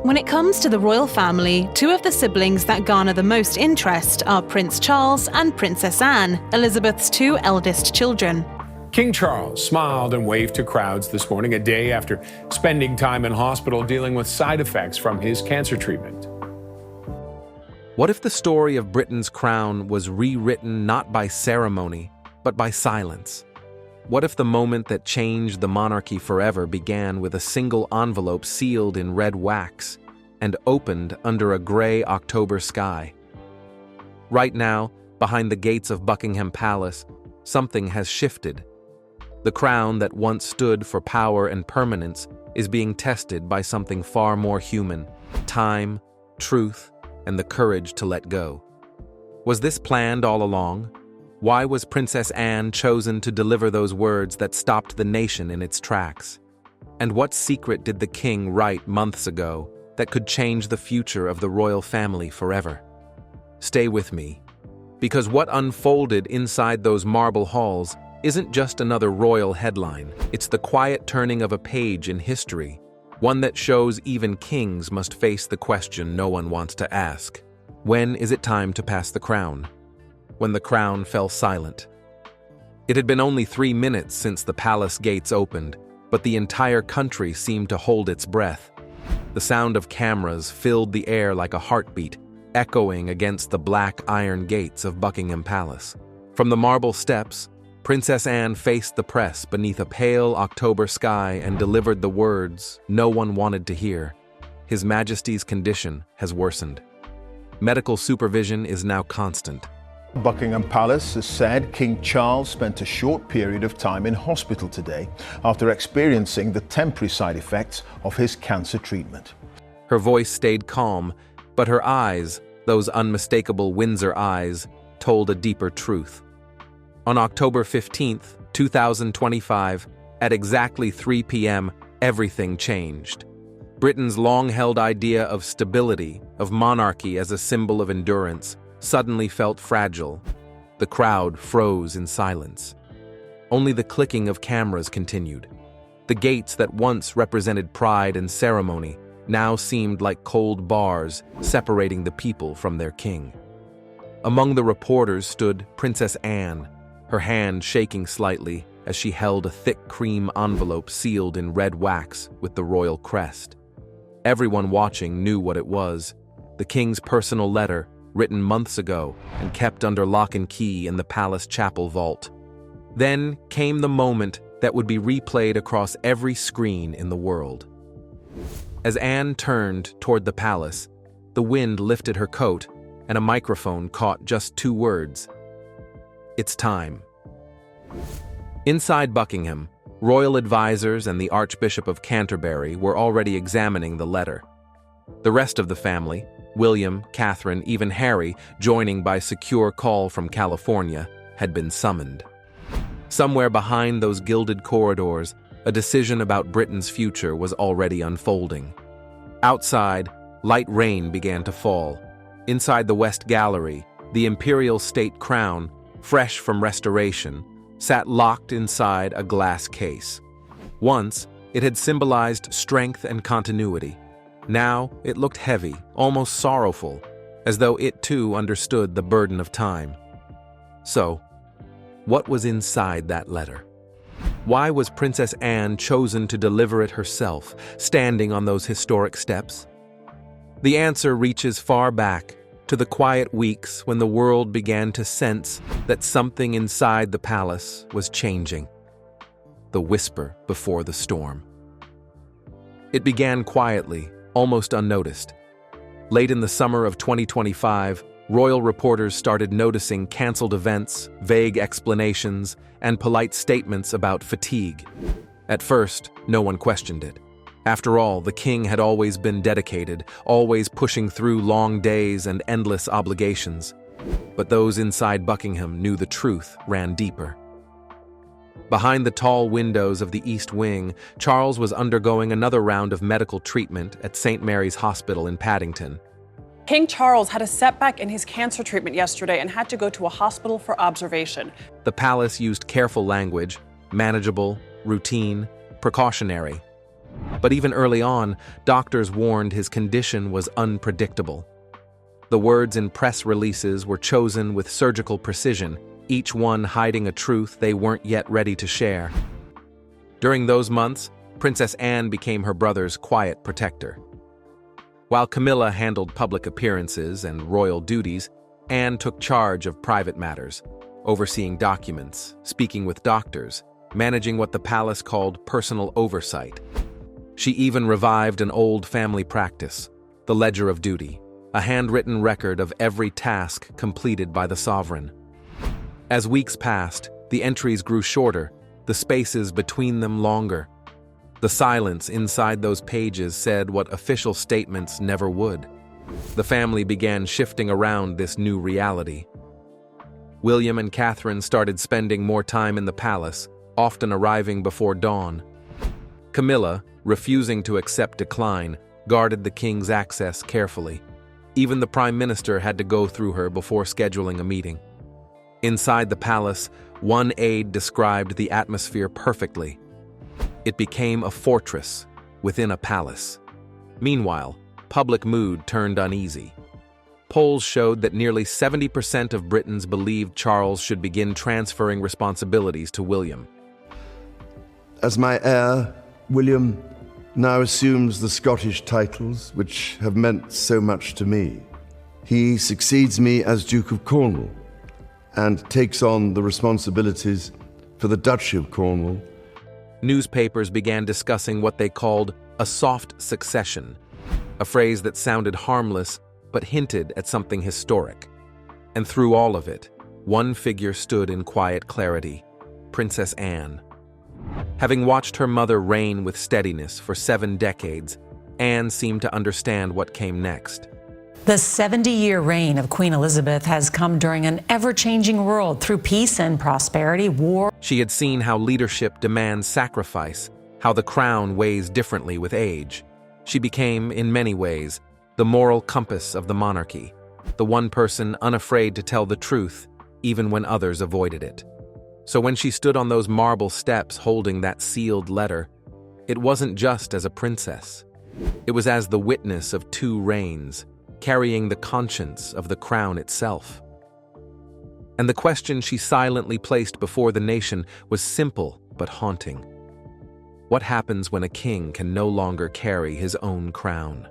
When it comes to the royal family, two of the siblings that garner the most interest are Prince Charles and Princess Anne, Elizabeth's two eldest children. King Charles smiled and waved to crowds this morning, a day after spending time in hospital dealing with side effects from his cancer treatment. What if the story of Britain's crown was rewritten not by ceremony, but by silence? What if the moment that changed the monarchy forever began with a single envelope sealed in red wax and opened under a gray October sky? Right now, behind the gates of Buckingham Palace, something has shifted. The crown that once stood for power and permanence is being tested by something far more human: time, truth, and the courage to let go. Was this planned all along? Why was Princess Anne chosen to deliver those words that stopped the nation in its tracks? And what secret did the king write months ago that could change the future of the royal family forever? Stay with me, because what unfolded inside those marble halls isn't just another royal headline. It's the quiet turning of a page in history, one that shows even kings must face the question no one wants to ask. When is it time to pass the crown? When the crown fell silent. It had been only 3 minutes since the palace gates opened, but the entire country seemed to hold its breath. The sound of cameras filled the air like a heartbeat, echoing against the black iron gates of Buckingham Palace. From the marble steps, Princess Anne faced the press beneath a pale October sky and delivered the words no one wanted to hear. His Majesty's condition has worsened. Medical supervision is now constant. Buckingham Palace has said King Charles spent a short period of time in hospital today after experiencing the temporary side effects of his cancer treatment. Her voice stayed calm, but her eyes, those unmistakable Windsor eyes, told a deeper truth. On October 15th, 2025, at exactly 3 p.m., everything changed. Britain's long-held idea of stability, of monarchy as a symbol of endurance, suddenly felt fragile. The crowd froze in silence. Only the clicking of cameras continued. The gates that once represented pride and ceremony now seemed like cold bars separating the people from their king. Among the reporters stood Princess Anne, her hand shaking slightly as she held a thick cream envelope sealed in red wax with the royal crest. Everyone watching knew what it was: the king's personal letter, written months ago and kept under lock and key in the palace chapel vault. Then came the moment that would be replayed across every screen in the world. As Anne turned toward the palace, the wind lifted her coat and a microphone caught just 2 words: "It's time." Inside Buckingham, royal advisors and the Archbishop of Canterbury were already examining the letter. The rest of the family, William, Catherine, even Harry, joining by secure call from California, had been summoned. Somewhere behind those gilded corridors, a decision about Britain's future was already unfolding. Outside, light rain began to fall. Inside the West Gallery, the imperial state crown, fresh from restoration, sat locked inside a glass case. Once, it had symbolized strength and continuity. Now, it looked heavy, almost sorrowful, as though it too understood the burden of time. So, what was inside that letter? Why was Princess Anne chosen to deliver it herself, standing on those historic steps? The answer reaches far back to the quiet weeks when the world began to sense that something inside the palace was changing. The whisper before the storm. It began quietly, almost unnoticed. Late in the summer of 2025, royal reporters started noticing canceled events, vague explanations, and polite statements about fatigue. At first, no one questioned it. After all, the king had always been dedicated, always pushing through long days and endless obligations. But those inside Buckingham knew the truth ran deeper. Behind the tall windows of the East Wing, Charles was undergoing another round of medical treatment at St. Mary's Hospital in Paddington. King Charles had a setback in his cancer treatment yesterday and had to go to a hospital for observation. The palace used careful language: manageable, routine, precautionary. But even early on, doctors warned his condition was unpredictable. The words in press releases were chosen with surgical precision, each one hiding a truth they weren't yet ready to share. During those months, Princess Anne became her brother's quiet protector. While Camilla handled public appearances and royal duties, Anne took charge of private matters, overseeing documents, speaking with doctors, managing what the palace called personal oversight. She even revived an old family practice, the Ledger of Duty, a handwritten record of every task completed by the sovereign. As weeks passed, the entries grew shorter, the spaces between them longer. The silence inside those pages said what official statements never would. The family began shifting around this new reality. William and Catherine started spending more time in the palace, often arriving before dawn. Camilla, refusing to accept decline, guarded the king's access carefully. Even the prime minister had to go through her before scheduling a meeting. Inside the palace, one aide described the atmosphere perfectly. It became a fortress within a palace. Meanwhile, public mood turned uneasy. Polls showed that nearly 70% of Britons believed Charles should begin transferring responsibilities to William. As my heir, William now assumes the Scottish titles which have meant so much to me. He succeeds me as Duke of Cornwall and takes on the responsibilities for the Duchy of Cornwall. Newspapers began discussing what they called a soft succession, a phrase that sounded harmless but hinted at something historic. And through all of it, one figure stood in quiet clarity: Princess Anne. Having watched her mother reign with steadiness for 7 decades, Anne seemed to understand what came next. The 70-year reign of Queen Elizabeth has come during an ever-changing world through peace and prosperity, war. She had seen how leadership demands sacrifice, how the crown weighs differently with age. She became, in many ways, the moral compass of the monarchy, the one person unafraid to tell the truth, even when others avoided it. So when she stood on those marble steps holding that sealed letter, it wasn't just as a princess. It was as the witness of 2 reigns, carrying the conscience of the crown itself. And the question she silently placed before the nation was simple but haunting. What happens when a king can no longer carry his own crown?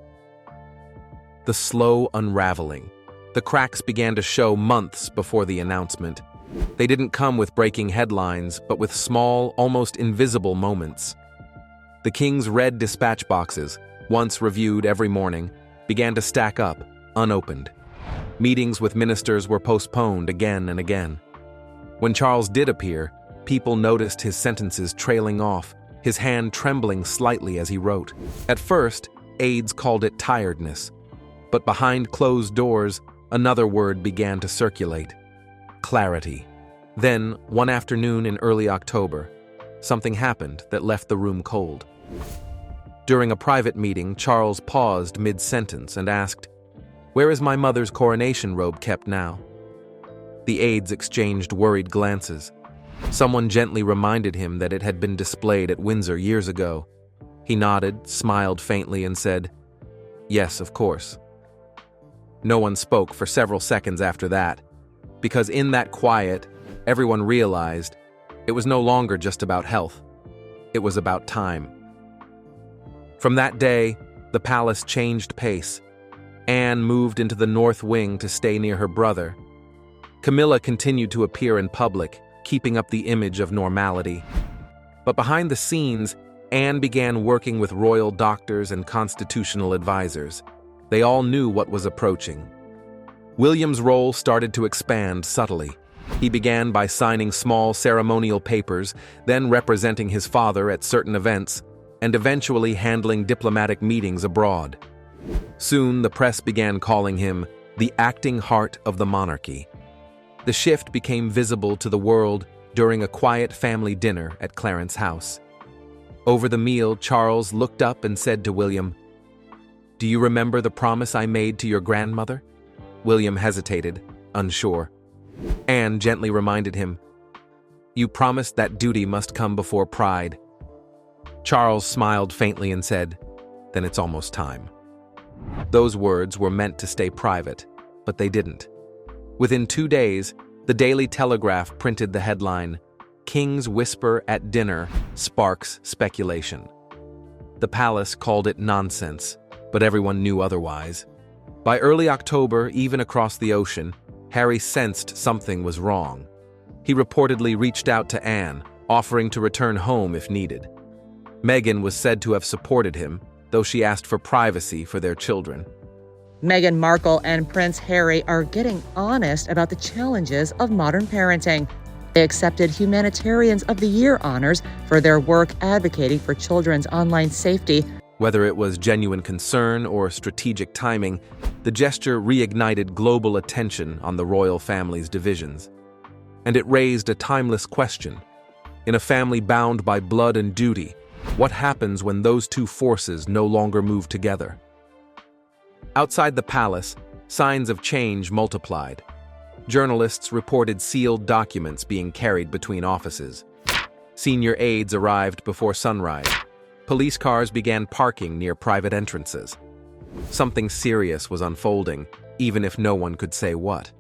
The slow unraveling. The cracks began to show months before the announcement. They didn't come with breaking headlines, but with small, almost invisible moments. The king's red dispatch boxes, once reviewed every morning, began to stack up, unopened. Meetings with ministers were postponed again and again. When Charles did appear, people noticed his sentences trailing off, his hand trembling slightly as he wrote. At first, aides called it tiredness, but behind closed doors, another word began to circulate: clarity. Then, one afternoon in early October, something happened that left the room cold. During a private meeting, Charles paused mid-sentence and asked, "Where is my mother's coronation robe kept now?" The aides exchanged worried glances. Someone gently reminded him that it had been displayed at Windsor years ago. He nodded, smiled faintly, and said, "Yes, of course." No one spoke for several seconds after that, because in that quiet, everyone realized it was no longer just about health. It was about time. From that day, the palace changed pace. Anne moved into the north wing to stay near her brother. Camilla continued to appear in public, keeping up the image of normality. But behind the scenes, Anne began working with royal doctors and constitutional advisors. They all knew what was approaching. William's role started to expand subtly. He began by signing small ceremonial papers, then representing his father at certain events, and eventually handling diplomatic meetings abroad. Soon, the press began calling him the acting heart of the monarchy. The shift became visible to the world during a quiet family dinner at Clarence House. Over the meal, Charles looked up and said to William, "Do you remember the promise I made to your grandmother?" William hesitated, unsure. Anne gently reminded him, "You promised that duty must come before pride." Charles smiled faintly and said, "Then it's almost time." Those words were meant to stay private, but they didn't. Within 2 days, the Daily Telegraph printed the headline, "King's Whisper at Dinner Sparks Speculation." The palace called it nonsense, but everyone knew otherwise. By early October, even across the ocean, Harry sensed something was wrong. He reportedly reached out to Anne, offering to return home if needed. Meghan was said to have supported him, though she asked for privacy for their children. Meghan Markle and Prince Harry are getting honest about the challenges of modern parenting. They accepted Humanitarians of the Year honors for their work advocating for children's online safety. Whether it was genuine concern or strategic timing, the gesture reignited global attention on the royal family's divisions. And it raised a timeless question. In a family bound by blood and duty, what happens when those two forces no longer move together? Outside the palace, signs of change multiplied. Journalists reported sealed documents being carried between offices. Senior aides arrived before sunrise. Police cars began parking near private entrances. Something serious was unfolding, even if no one could say what.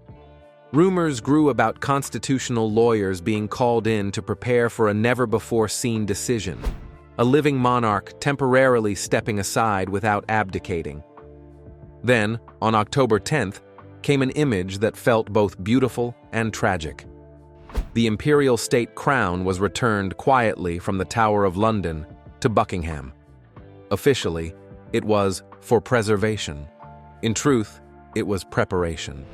Rumors grew about constitutional lawyers being called in to prepare for a never-before-seen decision, a living monarch temporarily stepping aside without abdicating. Then, on October 10th, came an image that felt both beautiful and tragic. The imperial state crown was returned quietly from the Tower of London to Buckingham. Officially, it was for preservation. In truth, it was preparation.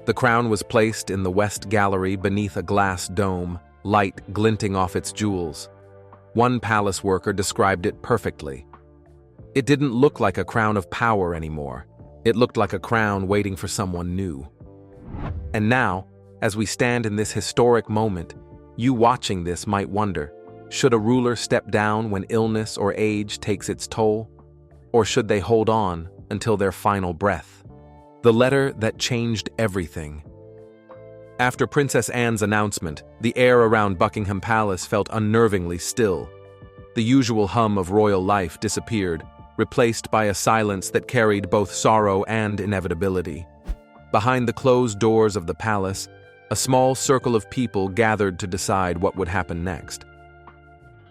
The crown was placed in the West Gallery beneath a glass dome, light glinting off its jewels. One palace worker described it perfectly. It didn't look like a crown of power anymore. It looked like a crown waiting for someone new. And now, as we stand in this historic moment, you watching this might wonder, should a ruler step down when illness or age takes its toll? Or should they hold on until their final breath? The letter that changed everything. After Princess Anne's announcement, the air around Buckingham Palace felt unnervingly still. The usual hum of royal life disappeared, replaced by a silence that carried both sorrow and inevitability. Behind the closed doors of the palace, a small circle of people gathered to decide what would happen next.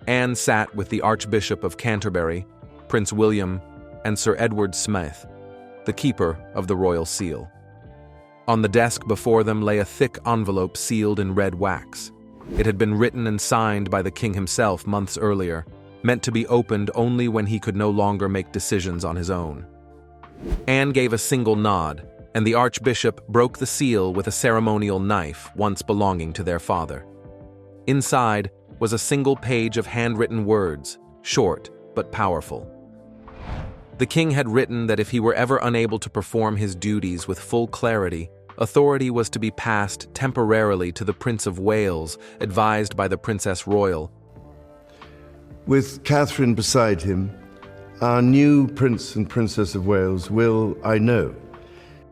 Anne sat with the Archbishop of Canterbury, Prince William, and Sir Edward Smith, the keeper of the royal seal. On the desk before them lay a thick envelope sealed in red wax. It had been written and signed by the king himself months earlier, meant to be opened only when he could no longer make decisions on his own. Anne gave a single nod, and the Archbishop broke the seal with a ceremonial knife once belonging to their father. Inside was a single page of handwritten words, short but powerful. The king had written that if he were ever unable to perform his duties with full clarity, authority was to be passed temporarily to the Prince of Wales, advised by the Princess Royal. With Catherine beside him, our new Prince and Princess of Wales will, I know,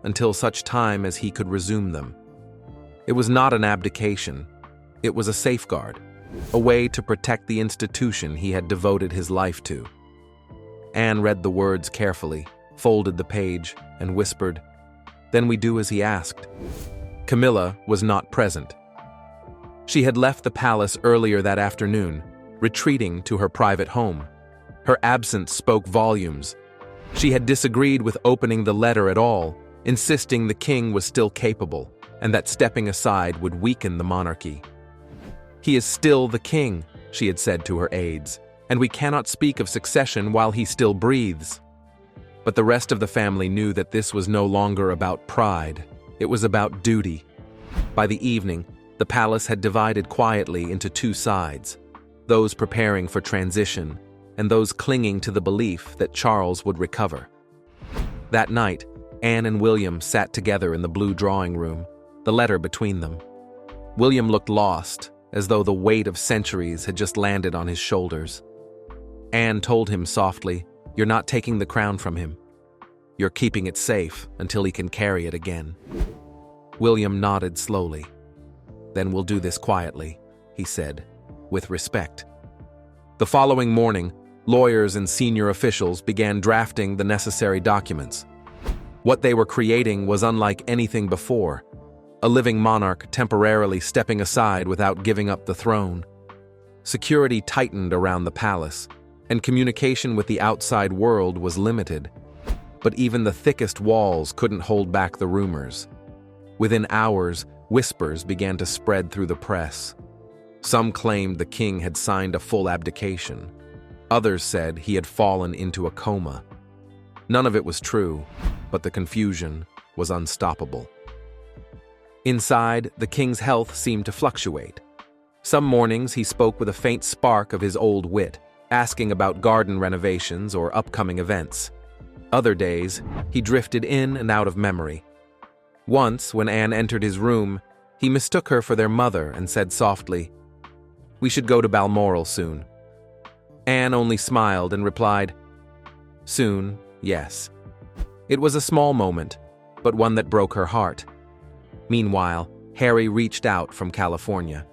until such time as he could resume them. It was not an abdication. It was a safeguard, a way to protect the institution he had devoted his life to. Anne read the words carefully, folded the page, and whispered, "Then we do as he asked." Camilla was not present. She had left the palace earlier that afternoon, retreating to her private home. Her absence spoke volumes. She had disagreed with opening the letter at all, insisting the king was still capable, and that stepping aside would weaken the monarchy. "He is still the king," she had said to her aides, "and we cannot speak of succession while he still breathes." But the rest of the family knew that this was no longer about pride. It was about duty. By the evening, the palace had divided quietly into two sides, those preparing for transition and those clinging to the belief that Charles would recover. That night, Anne and William sat together in the blue drawing room, the letter between them. William looked lost, as though the weight of centuries had just landed on his shoulders. Anne told him softly, "You're not taking the crown from him. You're keeping it safe until he can carry it again." William nodded slowly. "Then we'll do this quietly," he said, with respect. The following morning, Lawyers and senior officials began drafting the necessary documents. What they were creating was unlike anything before, a living monarch temporarily stepping aside without giving up the throne. Security tightened around the palace, and communication with the outside world was limited. But even the thickest walls couldn't hold back the rumors. Within hours, whispers began to spread through the press. Some claimed the king had signed a full abdication. Others said he had fallen into a coma. None of it was true, but the confusion was unstoppable. Inside, the king's health seemed to fluctuate. Some mornings he spoke with a faint spark of his old wit, asking about garden renovations or upcoming events. Other days, he drifted in and out of memory. Once, when Anne entered his room, he mistook her for their mother and said softly, "We should go to Balmoral soon." Anne only smiled and replied, "Soon, yes." It was a small moment, but one that broke her heart. Meanwhile, Harry reached out from California.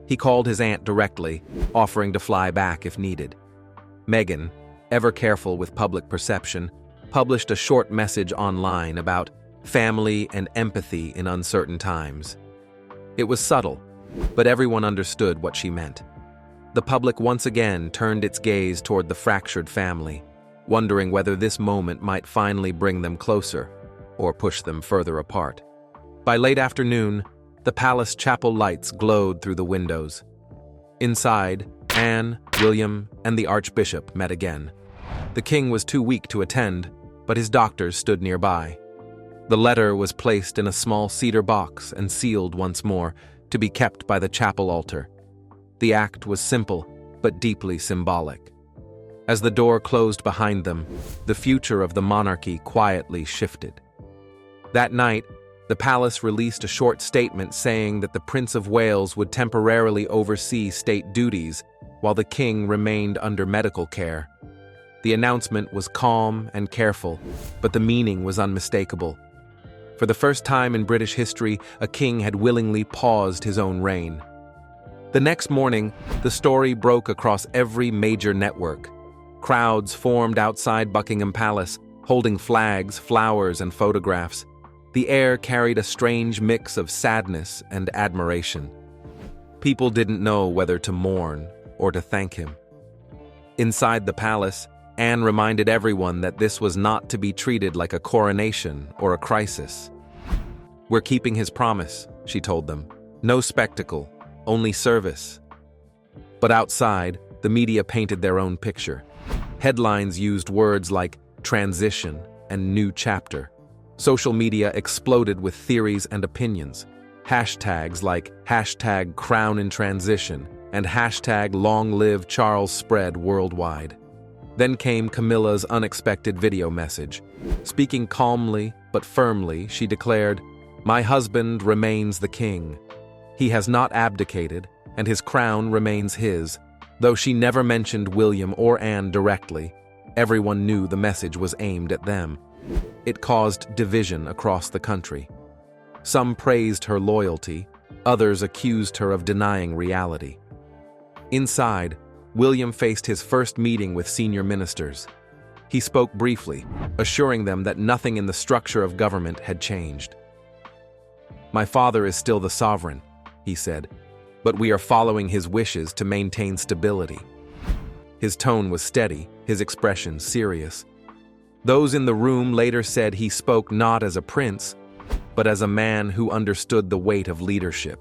He called his aunt directly, offering to fly back if needed. Meghan, ever careful with public perception, published a short message online about family and empathy in uncertain times. It was subtle, but everyone understood what she meant. The public once again turned its gaze toward the fractured family, wondering whether this moment might finally bring them closer or push them further apart. By late afternoon, the palace chapel lights glowed through the windows. Inside, Anne, William, and the Archbishop met again. The king was too weak to attend, but his doctors stood nearby. The letter was placed in a small cedar box and sealed once more, to be kept by the chapel altar. The act was simple, but deeply symbolic. As the door closed behind them, the future of the monarchy quietly shifted. That night, the palace released a short statement saying that the Prince of Wales would temporarily oversee state duties while the king remained under medical care. The announcement was calm and careful, but the meaning was unmistakable. For the first time in British history, a king had willingly paused his own reign. The next morning, the story broke across every major network. Crowds formed outside Buckingham Palace, holding flags, flowers, and photographs. The air carried a strange mix of sadness and admiration. People didn't know whether to mourn or to thank him. Inside the palace, Anne reminded everyone that this was not to be treated like a coronation or a crisis. "We're keeping his promise," she told them. "No spectacle, only service." But outside, the media painted their own picture. Headlines used words like transition and new chapter. Social media exploded with theories and opinions. Hashtags like #CrownInTransition and #LongLiveCharles spread worldwide. Then came Camilla's unexpected video message. Speaking calmly but firmly, she declared, "My husband remains the king. He has not abdicated, and his crown remains his." Though she never mentioned William or Anne directly, everyone knew the message was aimed at them. It caused division across the country. Some praised her loyalty, others accused her of denying reality. Inside, William faced his first meeting with senior ministers. He spoke briefly, assuring them that nothing in the structure of government had changed. "My father is still the sovereign," he said, "but we are following his wishes to maintain stability." His tone was steady, his expression serious. Those in the room later said he spoke not as a prince, but as a man who understood the weight of leadership.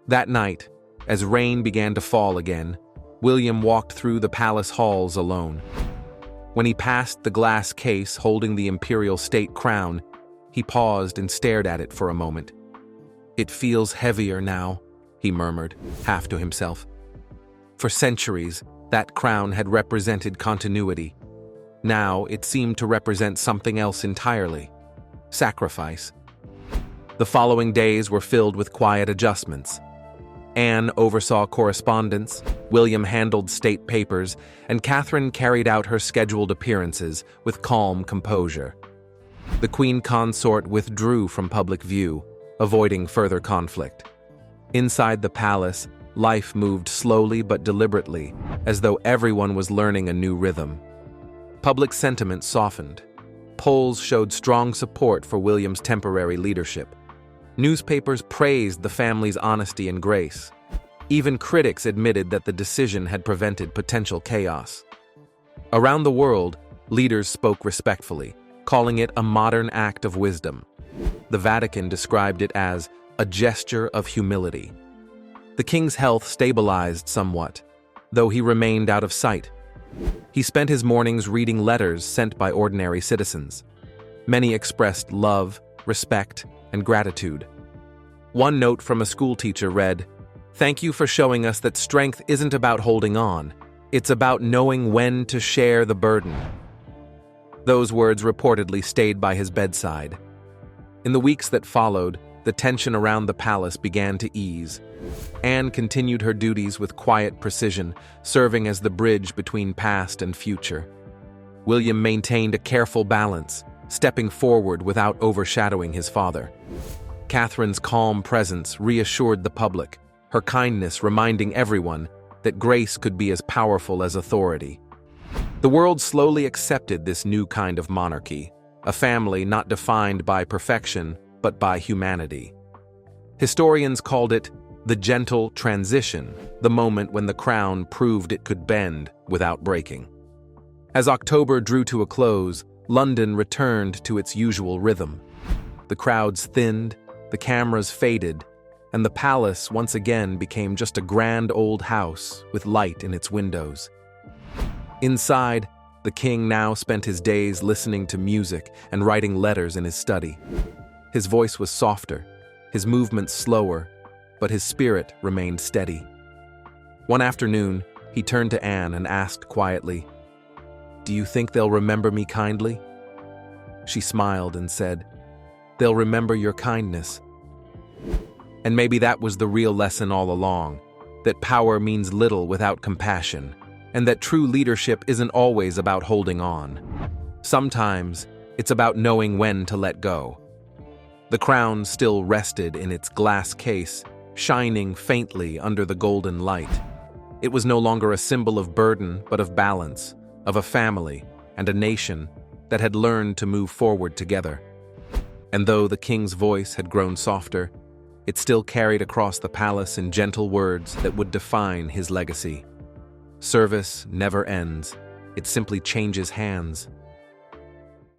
That night, as rain began to fall again, William walked through the palace halls alone. When he passed the glass case holding the imperial state crown, he paused and stared at it for a moment. "It feels heavier now," he murmured, half to himself. For centuries, that crown had represented continuity. Now it seemed to represent something else entirely: sacrifice. The following days were filled with quiet adjustments. Anne oversaw correspondence, William handled state papers, and Catherine carried out her scheduled appearances with calm composure. The Queen Consort withdrew from public view, avoiding further conflict. Inside the palace, Life moved slowly but deliberately, as though everyone was learning a new rhythm. Public sentiment softened. Polls showed strong support for William's temporary leadership. Newspapers praised the family's honesty and grace. Even critics admitted that the decision had prevented potential chaos. Around the world, leaders spoke respectfully, calling it a modern act of wisdom. The Vatican described it as a gesture of humility. The king's health stabilized somewhat, though he remained out of sight. He spent his mornings reading letters sent by ordinary citizens. Many expressed love, respect, and gratitude. One note from a schoolteacher read, "Thank you for showing us that strength isn't about holding on. It's about knowing when to share the burden." Those words reportedly stayed by his bedside. In the weeks that followed, the tension around the palace began to ease. Anne continued her duties with quiet precision, serving as the bridge between past and future. William maintained a careful balance, stepping forward without overshadowing his father. Catherine's calm presence reassured the public, her kindness reminding everyone that grace could be as powerful as authority. The world slowly accepted this new kind of monarchy, a family not defined by perfection, but by humanity. Historians called it the gentle transition, the moment when the crown proved it could bend without breaking. As October drew to a close, London returned to its usual rhythm. The crowds thinned, the cameras faded, and the palace once again became just a grand old house with light in its windows. Inside, the king now spent his days listening to music and writing letters in his study. His voice was softer, his movements slower, but his spirit remained steady. One afternoon, he turned to Anne and asked quietly, "Do you think they'll remember me kindly?" She smiled and said, "They'll remember your kindness." And maybe that was the real lesson all along, that power means little without compassion, and that true leadership isn't always about holding on. Sometimes, it's about knowing when to let go. The crown still rested in its glass case, shining faintly under the golden light. It was no longer a symbol of burden, but of balance, of a family and a nation that had learned to move forward together. And though the king's voice had grown softer, it still carried across the palace in gentle words that would define his legacy. Service never ends, it simply changes hands.